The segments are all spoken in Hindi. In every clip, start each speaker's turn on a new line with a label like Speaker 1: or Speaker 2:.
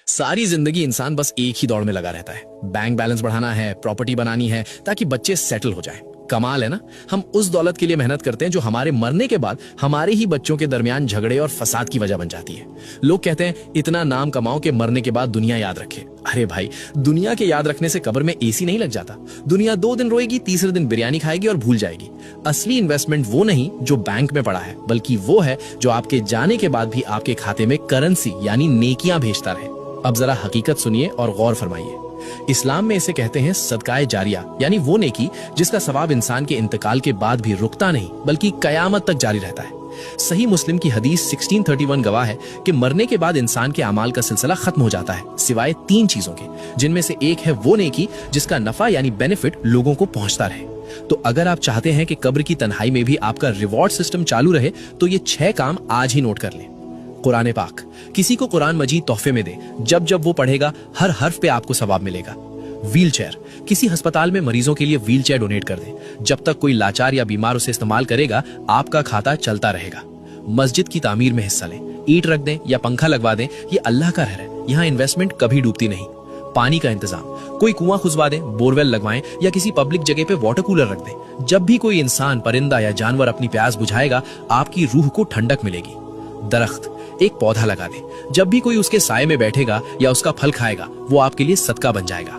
Speaker 1: सारी जिंदगी इंसान बस एक ही दौड़ में लगा रहता है, बैंक बैलेंस बढ़ाना है, प्रॉपर्टी बनानी है ताकि बच्चे सेटल हो जाएं। कमाल है ना। हम उस दौलत के लिए मेहनत करते हैं जो हमारे मरने के बाद हमारे ही बच्चों के दरमियान झगड़े और फसाद की वजह बन जाती है। लोग कहते हैं इतना नाम कमाओ कि मरने के बाद दुनिया याद रखे। अरे भाई, दुनिया के याद रखने से कब्र में एसी नहीं लग जाता। दुनिया 2 दिन रोएगी, तीसरे दिन बिरयानी खाएगी और भूल जाएगी। असली इन्वेस्टमेंट वो नहीं जो बैंक में पड़ा है, बल्कि वो है जो आपके जाने के बाद भी आपके खाते में करेंसी यानी नेकियां भेजता रहे। अब जरा हकीकत सुनिए और गौर फरमाइए। इस्लाम में इसे कहते हैं सदकाए जारिया, यानी वो नेकी जिसका सवाब इंसान के इंतकाल के बाद भी रुकता नहीं बल्कि कयामत तक जारी रहता है। सही मुस्लिम की हदीस 1631 गवाह है कि मरने के बाद इंसान के अमाल का सिलसिला खत्म हो जाता है सिवाय 3 चीजों के, जिनमें से एक है वो नेकी जिसका नफा यानी बेनिफिट लोगों को पहुंचता रहे। तो अगर आप चाहते हैं कि कब्र की तन्हाई में भी आपका रिवॉर्ड सिस्टम चालू रहे तो ये 6 काम आज ही नोट कर लें। कुरान पाक, किसी को कुरान मजीद तोहफे में दे, जब जब वो पढ़ेगा हर हर्फ पे आपको सवाब मिलेगा। व्हील चेयर, किसी अस्पताल में मरीजों के लिए व्हील चेयर डोनेट कर दे, जब तक कोई लाचार या बीमार उसे इस्तेमाल करेगा आपका खाता चलता रहेगा। मस्जिद की तामीर में हिस्सा लें, ईंट रख दें या पंखा लगवा दें, ये अल्लाह का घर है, यहाँ इन्वेस्टमेंट कभी डूबती नहीं। पानी का इंतजाम, कोई कुआं खुदवा दें, बोरवेल लगवाएं या किसी पब्लिक जगह पे वाटर कूलर रख दें। जब भी कोई इंसान, परिंदा या जानवर अपनी प्यास बुझाएगा आपकी रूह को ठंडक मिलेगी। दरख्त, एक पौधा लगा दें, जब भी कोई उसके साए में बैठेगा या उसका फल खाएगा वो आपके लिए सदका बन जाएगा।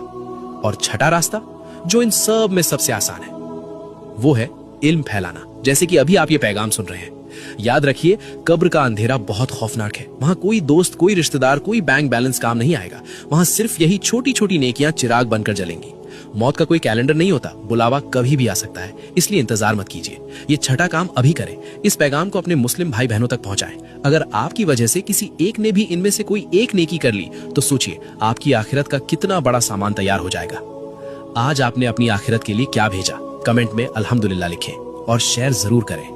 Speaker 1: और छठा रास्ता जो इन सब में सबसे आसान है वो है इल्म फैलाना, जैसे कि अभी आप ये पैगाम सुन रहे हैं। याद रखिए, कब्र का अंधेरा बहुत खौफनाक है। वहां कोई दोस्त, कोई रिश्तेदार, कोई बैंक बैलेंस काम नहीं आएगा। वहां सिर्फ यही छोटी छोटी नेकियां चिराग बनकर जलेंगी। मौत का कोई कैलेंडर नहीं होता, बुलावा कभी भी आ सकता है, इसलिए इंतजार मत कीजिए। ये छठा काम अभी करें। इस पैगाम को अपने मुस्लिम भाई बहनों तक पहुंचाएं। अगर आपकी वजह से किसी एक ने भी इनमें से कोई एक नेकी कर ली तो सोचिए आपकी आखिरत का कितना बड़ा सामान तैयार हो जाएगा। आज आपने अपनी आखिरत के लिए क्या भेजा? कमेंट में अल्हम्दुलिल्लाह लिखें और शेयर जरूर करें।